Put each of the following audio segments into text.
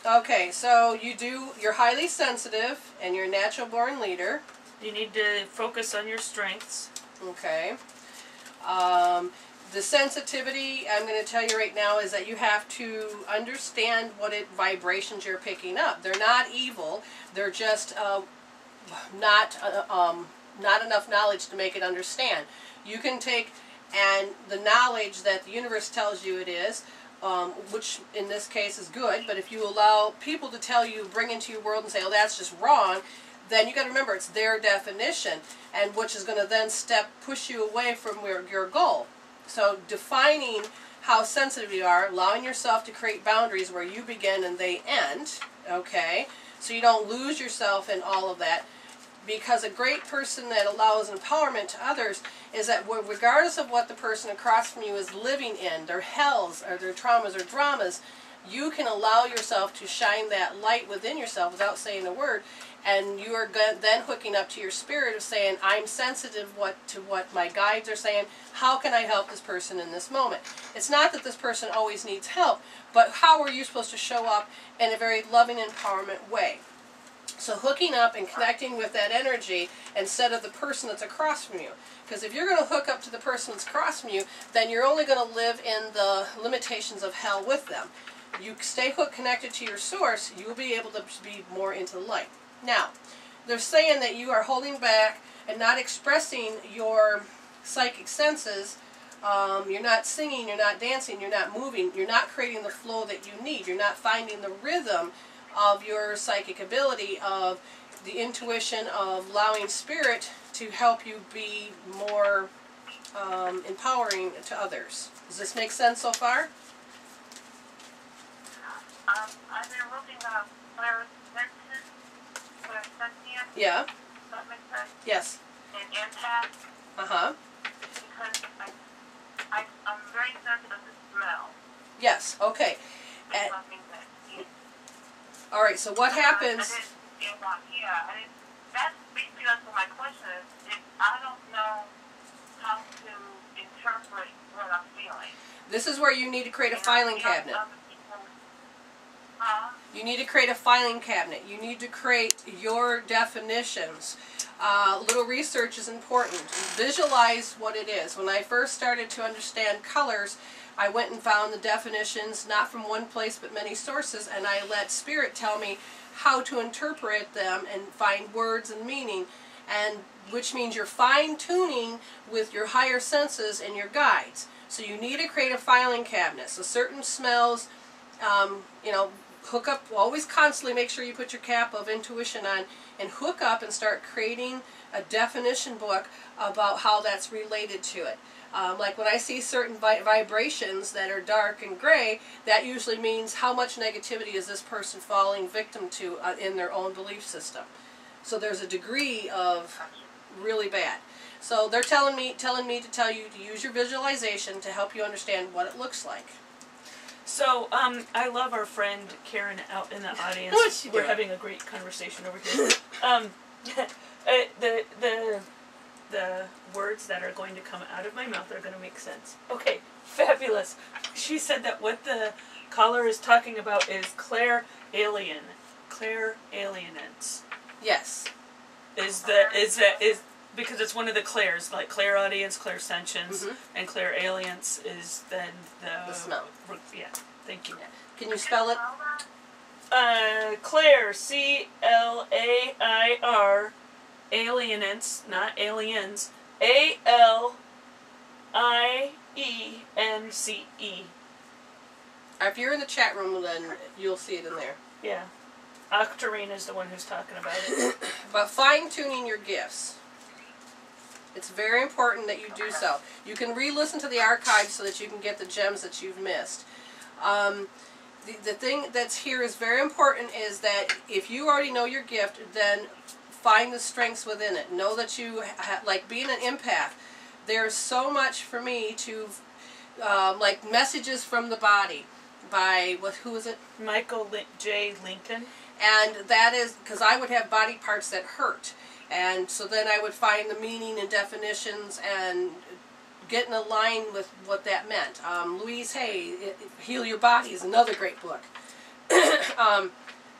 Okay, so you're highly sensitive and you're a natural born leader. You need to focus on your strengths. Okay. The sensitivity, I'm going to tell you right now, is that you have to understand what vibrations you're picking up. They're not evil. They're just not enough knowledge to make it understand. You can take the knowledge that the universe tells you it is, which in this case is good, but if you allow people to tell you, bring into your world and say, oh, that's just wrong, then you got to remember it's their definition, and which is going to then push you away from your goal. So defining how sensitive you are, allowing yourself to create boundaries where you begin and they end, okay, so you don't lose yourself in all of that. Because a great person that allows empowerment to others is that regardless of what the person across from you is living in, their hells or their traumas or dramas, you can allow yourself to shine that light within yourself without saying a word, and you are then hooking up to your spirit of saying, I'm sensitive to what my guides are saying. How can I help this person in this moment? It's not that this person always needs help, but how are you supposed to show up in a very loving, empowerment way? So hooking up and connecting with that energy instead of the person that's across from you. Because if you're going to hook up to the person that's across from you, then you're only going to live in the limitations of hell with them. You stay connected to your source, you will be able to be more into the light. Now, they're saying that you are holding back and not expressing your psychic senses. You're not singing, you're not dancing, you're not moving, you're not creating the flow that you need. You're not finding the rhythm of your psychic ability, of the intuition, of allowing spirit to help you be more empowering to others. Does this make sense so far? I've been looking up clairsentient. Yeah. Does that make sense? Yes. And empath. Uh-huh. Because I'm very sensitive to smell. Yes, okay. It's something that, all right, so what happens... That's basically what my question is. I don't know how to interpret what I'm feeling. This is where you need to create a filing cabinet. You need to create a filing cabinet. You need to create your definitions. Little research is important. Visualize what it is. When I first started to understand colors, I went and found the definitions, not from one place but many sources, and I let Spirit tell me how to interpret them and find words and meaning, and which means you're fine-tuning with your higher senses and your guides. So you need to create a filing cabinet. So certain smells, you know, hook up, always constantly make sure you put your cap of intuition on and hook up and start creating a definition book about how that's related to it. Like when I see certain vibrations that are dark and gray, that usually means how much negativity is this person falling victim to in their own belief system. So there's a degree of really bad. So they're telling me to tell you to use your visualization to help you understand what it looks like. So, I love our friend Karen out in the audience. What's she doing? We're having a great conversation over here. The words that are going to come out of my mouth are going to make sense. Okay, fabulous. She said that what the caller is talking about is clairalience. Yes. Is because it's one of the clairs, like clairaudience, clairsentience, and clairalience is then the smell. Yeah, thank you. Yeah. Can you spell it? Clair, C-L-A-I-R, alienance, not aliens, A-L-I-E-N-C-E. If you're in the chat room, then you'll see it in there. Yeah. Octarine is the one who's talking about it. But fine-tuning your gifts. It's very important that you do so. You can re-listen to the archives so that you can get the gems that you've missed. The thing that's here is very important is that if you already know your gift, then find the strengths within it. Know that you, like being an empath, there's so much for me to, like messages from the body by, who is it? Michael J. Lincoln. And that is, because I would have body parts that hurt. And so then I would find the meaning and definitions and get in a line with what that meant. Louise Hay, Heal Your Body is another great book.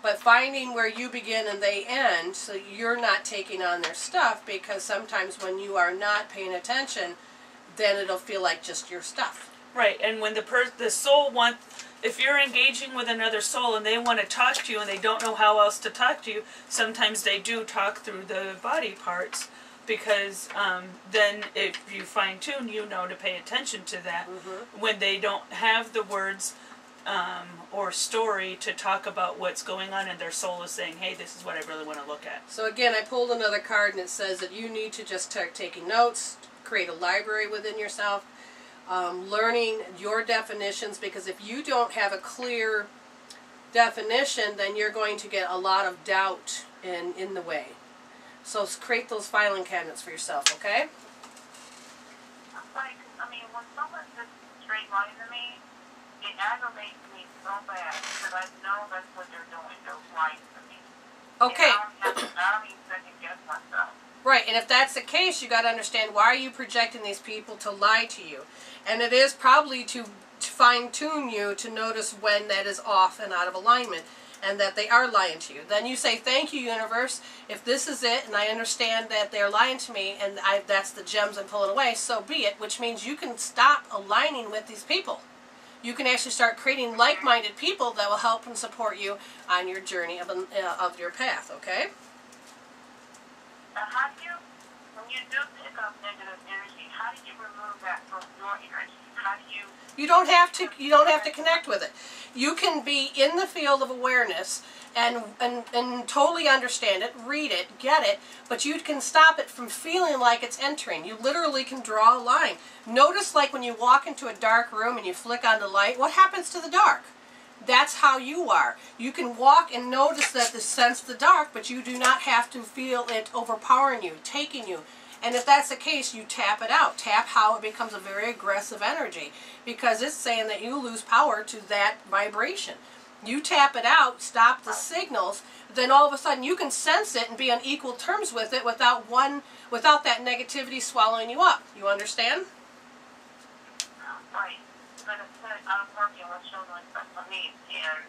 But finding where you begin and they end, so you're not taking on their stuff, because sometimes when you are not paying attention, then it'll feel like just your stuff. Right, and when the soul if you're engaging with another soul and they want to talk to you and they don't know how else to talk to you, sometimes they do talk through the body parts, because then if you fine tune, you know to pay attention to that. Mm-hmm. When they don't have the words or story to talk about what's going on, and their soul is saying, hey, this is what I really want to look at. So again, I pulled another card, and it says that you need to just start taking notes, create a library within yourself, learning your definitions, because if you don't have a clear definition, then you're going to get a lot of doubt in the way. So create those filing cabinets for yourself, okay? Like, I mean, when someone's just straight lying to me, it aggravates me so bad because I know that's what they're doing. They're lying to me. Okay. And I don't even second guess myself. Right, and if that's the case, you got to understand, why are you projecting these people to lie to you? And it is probably to fine-tune you to notice when that is off and out of alignment, and that they are lying to you. Then you say, thank you, universe. If this is it, and I understand that they're lying to me, and that's the gems I'm pulling away, so be it, which means you can stop aligning with these people. You can actually start creating like-minded people that will help and support you on your journey of your path, okay? How do you, when you do pick up negative energy, how do you remove that from your energy? How do you... You don't have to connect with it. You can be in the field of awareness and totally understand it, read it, get it, but you can stop it from feeling like it's entering. You literally can draw a line. Notice, like when you walk into a dark room and you flick on the light, what happens to the dark? That's how you are. You can walk and notice that the sense of the dark, but you do not have to feel it overpowering you, taking you. And if that's the case, you tap it out. Tap how it becomes a very aggressive energy, because it's saying that you lose power to that vibration. You tap it out, stop the signals, then all of a sudden you can sense it and be on equal terms with it without that negativity swallowing you up. You understand? Right. Like I said, I'm working with children with special needs, and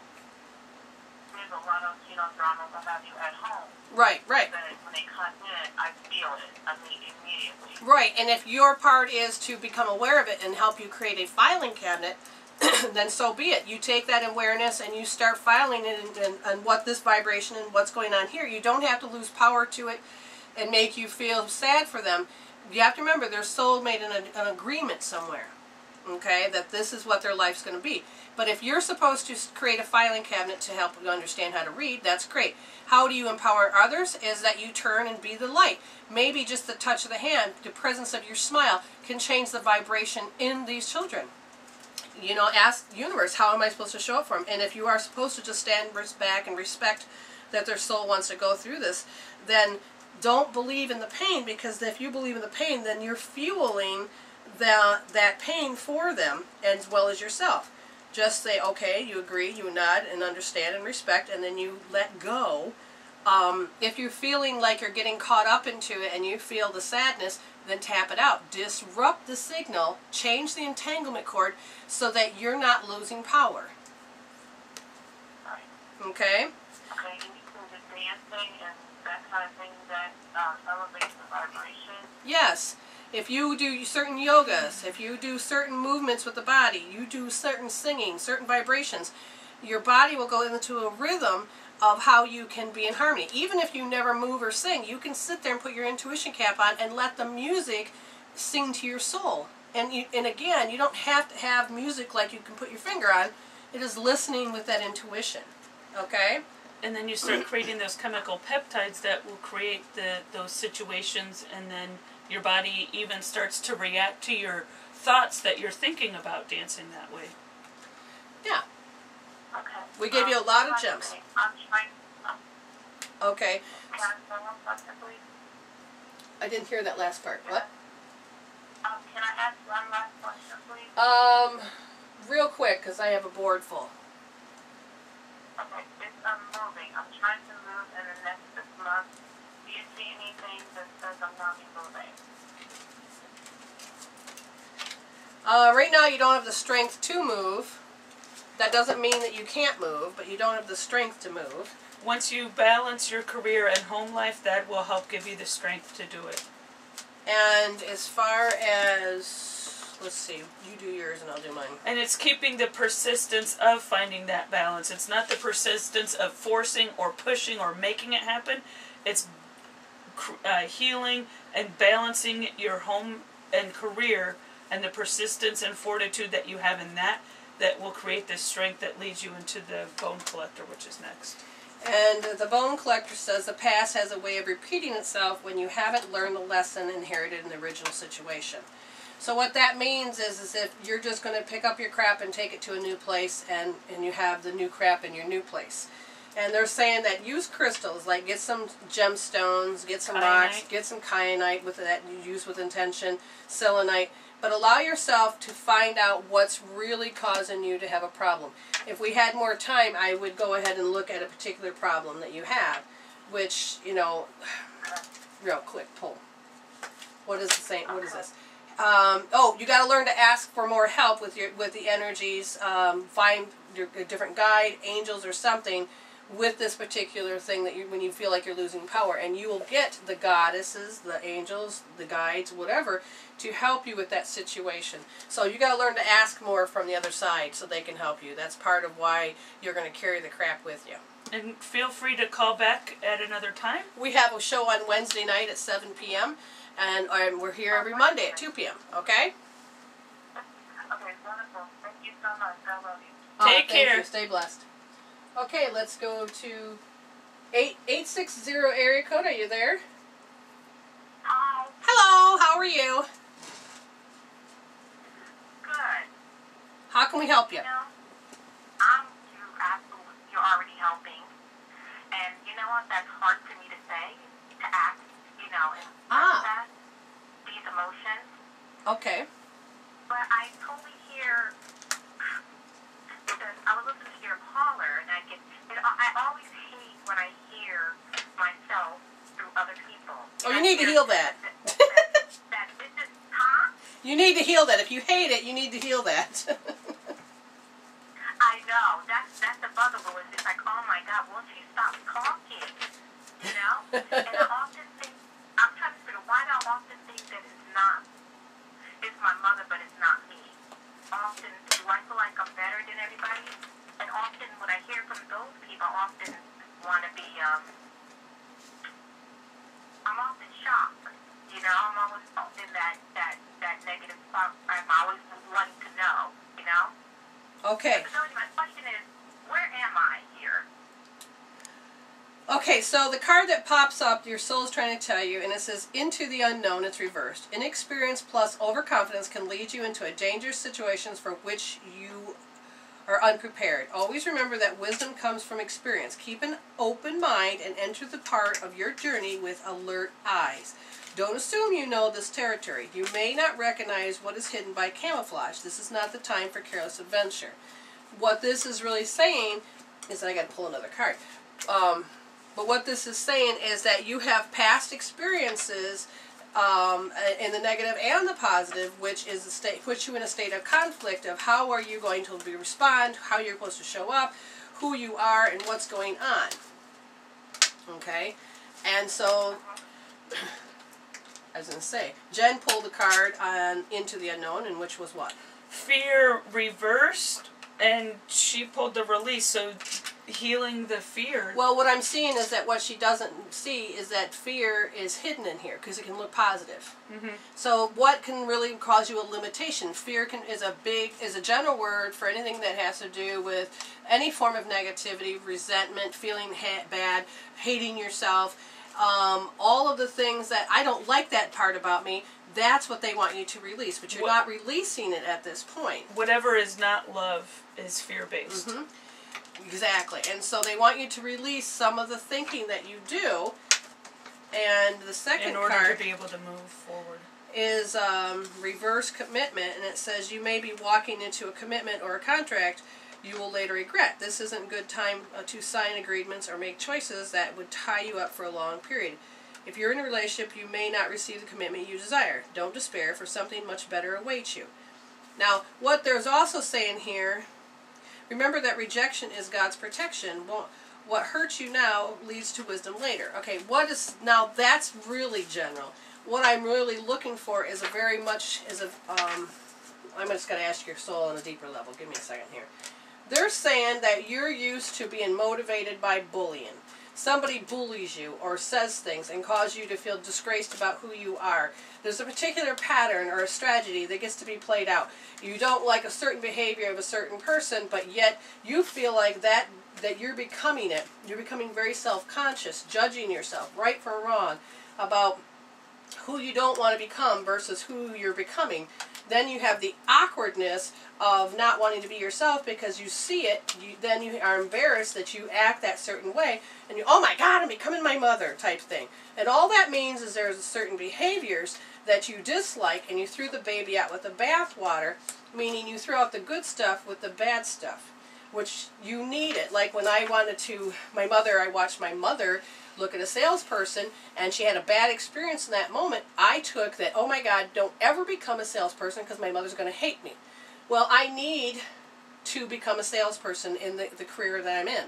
there's a lot of, drama what have you at home. Right. But when they come in, I feel it, immediately. Right, and if your part is to become aware of it and help you create a filing cabinet, then so be it. You take that awareness and you start filing it and what this vibration and what's going on here. You don't have to lose power to it and make you feel sad for them. You have to remember, their soul made an agreement somewhere, okay, that this is what their life's going to be. But if you're supposed to create a filing cabinet to help you understand how to read, that's great. How do you empower others? Is that you turn and be the light. Maybe just the touch of the hand, the presence of your smile can change the vibration in these children. Ask the universe, how am I supposed to show up for them? And if you are supposed to just stand back and respect that their soul wants to go through this, then don't believe in the pain, because if you believe in the pain, then you're fueling that pain for them as well as yourself. Just say, okay, you agree, you nod and understand and respect, and then you let go. If you're feeling like you're getting caught up into it and you feel the sadness, then tap it out. Disrupt the signal, change the entanglement cord so that you're not losing power. Right. Okay? Okay, and you said the dancing and that kind of thing that elevates the vibration? Yes. If you do certain yogas, if you do certain movements with the body, you do certain singing, certain vibrations, your body will go into a rhythm of how you can be in harmony. Even if you never move or sing, you can sit there and put your intuition cap on and let the music sing to your soul. And again, you don't have to have music like you can put your finger on. It is listening with that intuition. Okay? And then you start creating those chemical peptides that will create those situations, and then your body even starts to react to your thoughts that you're thinking about dancing that way. Yeah. Okay. We gave you a lot of gems. I'm trying. Okay. Can I say one question, please? I didn't hear that last part. What? Can I ask one last question, please? Real quick, because I have a board full. Okay, it's moving. I'm trying to move in the next 6 months. Do you see anything that says I'm not moving? Right now you don't have the strength to move. That doesn't mean that you can't move, but you don't have the strength to move. Once you balance your career and home life, that will help give you the strength to do it. And as far as, let's see, you do yours and I'll do mine. And it's keeping the persistence of finding that balance. It's not the persistence of forcing or pushing or making it happen. It's healing and balancing your home and career, and the persistence and fortitude that you have in that will create this strength that leads you into the bone collector, which is next. And the bone collector says the past has a way of repeating itself when you haven't learned the lesson inherited in the original situation. So what that means is if you're just going to pick up your crap and take it to a new place, and you have the new crap in your new place. And they're saying that use crystals, like get some gemstones, get some rocks, get some kyanite with that you use with intention, selenite, but allow yourself to find out what's really causing you to have a problem. If we had more time, I would go ahead and look at a particular problem that you have, which, you know, real quick, pull. What is the saying? What is this? Oh, you got to learn to ask for more help with the energies. Find a different guide, angels, or something with this particular thing that when you feel like you're losing power, and you will get the goddesses, the angels, the guides, whatever, to help you with that situation. So you got to learn to ask more from the other side so they can help you. That's part of why you're going to carry the crap with you. And feel free to call back at another time. We have a show on Wednesday night at 7 p.m. and we're here every Monday at 2 p.m. Okay? Okay, wonderful. Thank you so much. I love you. Take care. Thank you. Stay blessed. Okay, let's go to 860 area code. Are you there? Hi. Hello, how are you? Good. How can we help you? You know, you're already helping. And you know what? That's hard for me to say, to act, you know, and that, these emotions. Okay. But I totally hear, because I was listening to your caller, and I always hate when I hear myself through other people. Oh, you need to heal that. That this is, huh? You need to heal that. If you hate it, you need to heal that. I know. That's the bugaboo. It's like, oh my God, won't she stop talking? You know? And I often think, I'm trying to figure why do I often think that it's my mother, but it's not me. Often, do I feel like I'm better than everybody? And often, when I hear from those people, I often want to be, I'm often shocked. You know, I'm always in that negative spot. I'm always wanting to know, you know? Okay. So my question is, where am I here? Okay, so the card that pops up, your soul is trying to tell you, and it says, into the unknown, it's reversed. Inexperience plus overconfidence can lead you into dangerous situations for which you are unprepared. Always remember that wisdom comes from experience. Keep an open mind and enter the part of your journey with alert eyes. Don't assume you know this territory. You may not recognize what is hidden by camouflage. This is not the time for careless adventure. What this is really saying is, I got to pull another card. But what this is saying is that you have past experiences in the negative and the positive, which is puts you in a state of conflict of how are you going to respond, how you're supposed to show up, who you are, and what's going on. Okay? And so, I was going to say, Jen pulled a card on Into the Unknown, and which was what? Fear reversed, and she pulled the release, so healing the fear. Well, what I'm seeing is that what she doesn't see is that fear is hidden in here because it can look positive. Mm-hmm. So what can really cause you a limitation? Fear is a general word for anything that has to do with any form of negativity, resentment, feeling bad, hating yourself, all of the things that I don't like that part about me. That's what they want you to release, but you're not releasing it at this point. Whatever is not love is fear-based. Mm-hmm. Exactly. And so they want you to release some of the thinking that you do. And the second card, in order to be able to move forward, is reverse commitment. And it says you may be walking into a commitment or a contract you will later regret. This isn't a good time to sign agreements or make choices that would tie you up for a long period. If you're in a relationship, you may not receive the commitment you desire. Don't despair, for something much better awaits you. Now, what there's also saying here, Remember that rejection is God's protection. Well, what hurts you now leads to wisdom later. Okay, now that's really general. What I'm really looking for is I'm just going to ask your soul on a deeper level. Give me a second here. They're saying that you're used to being motivated by bullying. Somebody bullies you or says things and causes you to feel disgraced about who you are. There's a particular pattern or a strategy that gets to be played out. You don't like a certain behavior of a certain person, but yet you feel like that you're becoming it. You're becoming very self-conscious, judging yourself, right or wrong, about who you don't want to become versus who you're becoming. Then you have the awkwardness of not wanting to be yourself because you see it. Then you are embarrassed that you act that certain way, and you, oh my God, I'm becoming my mother type thing. And all that means is there's certain behaviors that you dislike, and you threw the baby out with the bathwater, meaning you threw out the good stuff with the bad stuff, which you need it. Like when I watched my mother look at a salesperson, and she had a bad experience in that moment. I took that, oh my God, don't ever become a salesperson because my mother's going to hate me. Well, I need to become a salesperson in the career that I'm in.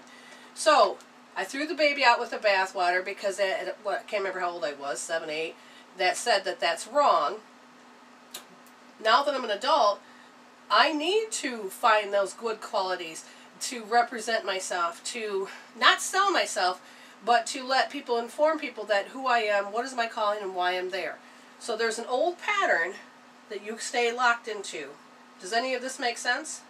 So I threw the baby out with the bathwater because I can't remember how old I was, 7, 8, that said that that's wrong. Now that I'm an adult, I need to find those good qualities to represent myself, to not sell myself, but to let people inform people that who I am, what is my calling, and why I'm there. So there's an old pattern that you stay locked into. Does any of this make sense?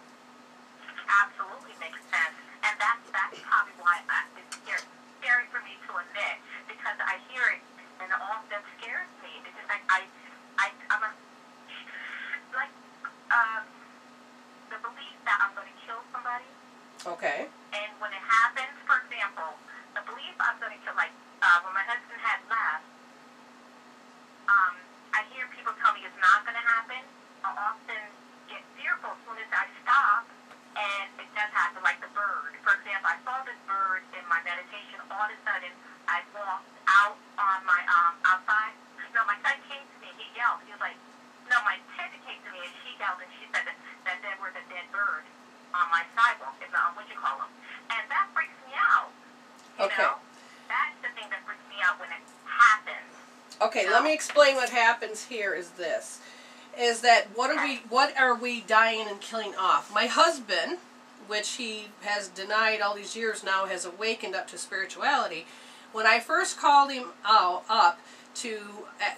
Absolutely makes sense. And that's probably why it's scary for me to admit, because I hear it and it often scares me. It's just like the belief that I'm going to kill somebody. Okay. And when it happens, for example, the belief I'm going to kill, like when my husband had left, I hear people tell me it's not going to happen. I often get fearful as soon as I stop, and it does happen, like the bird. For example, I saw this bird in my meditation. All of a sudden, I walked out on my outside. No, my son came to me. He yelled. He was like, no, my attendant came to me, and she yelled, and she said that there was a dead bird on my sidewalk, what you call them. And that freaks me out. You know? That's the thing that freaks me out when it happens. Okay, let me explain what happens here is this. Is that what are we dying and killing off? My husband, which he has denied all these years now, has awakened up to spirituality. When I first called him up to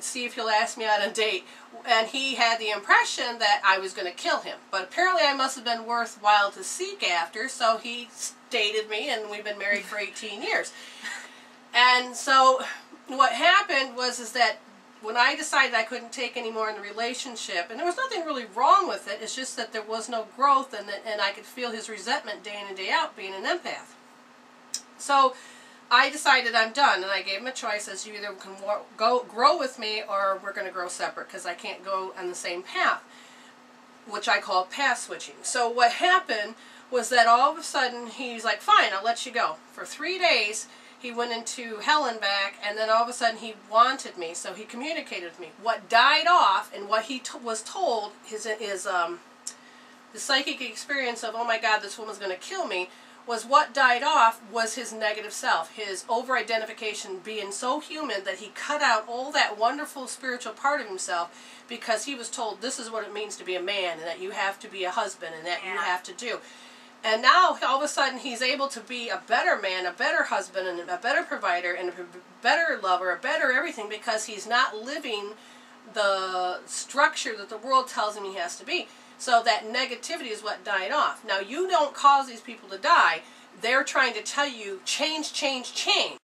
see if he'll ask me out on a date, and he had the impression that I was going to kill him. But apparently I must have been worthwhile to seek after, so he dated me, and we've been married for 18 years. And so what happened was that when I decided I couldn't take any more in the relationship, and there was nothing really wrong with it, it's just that there was no growth, and I could feel his resentment day in and day out being an empath. So I decided I'm done, and I gave him a choice as you either can grow with me or we're going to grow separate because I can't go on the same path, which I call path switching. So what happened was that all of a sudden he's like, fine, I'll let you go. For 3 days he went into hell and back, and then all of a sudden he wanted me, so he communicated with me. What died off and what he was told, the psychic experience of, oh my God, this woman's going to kill me, was what died off was his negative self, his over-identification, being so human that he cut out all that wonderful spiritual part of himself because he was told this is what it means to be a man, and that you have to be a husband, and that you have to do. And now, all of a sudden, he's able to be a better man, a better husband, and a better provider, and a better lover, a better everything, because he's not living the structure that the world tells him he has to be. So that negativity is what died off. Now, you don't cause these people to die. They're trying to tell you, change, change, change.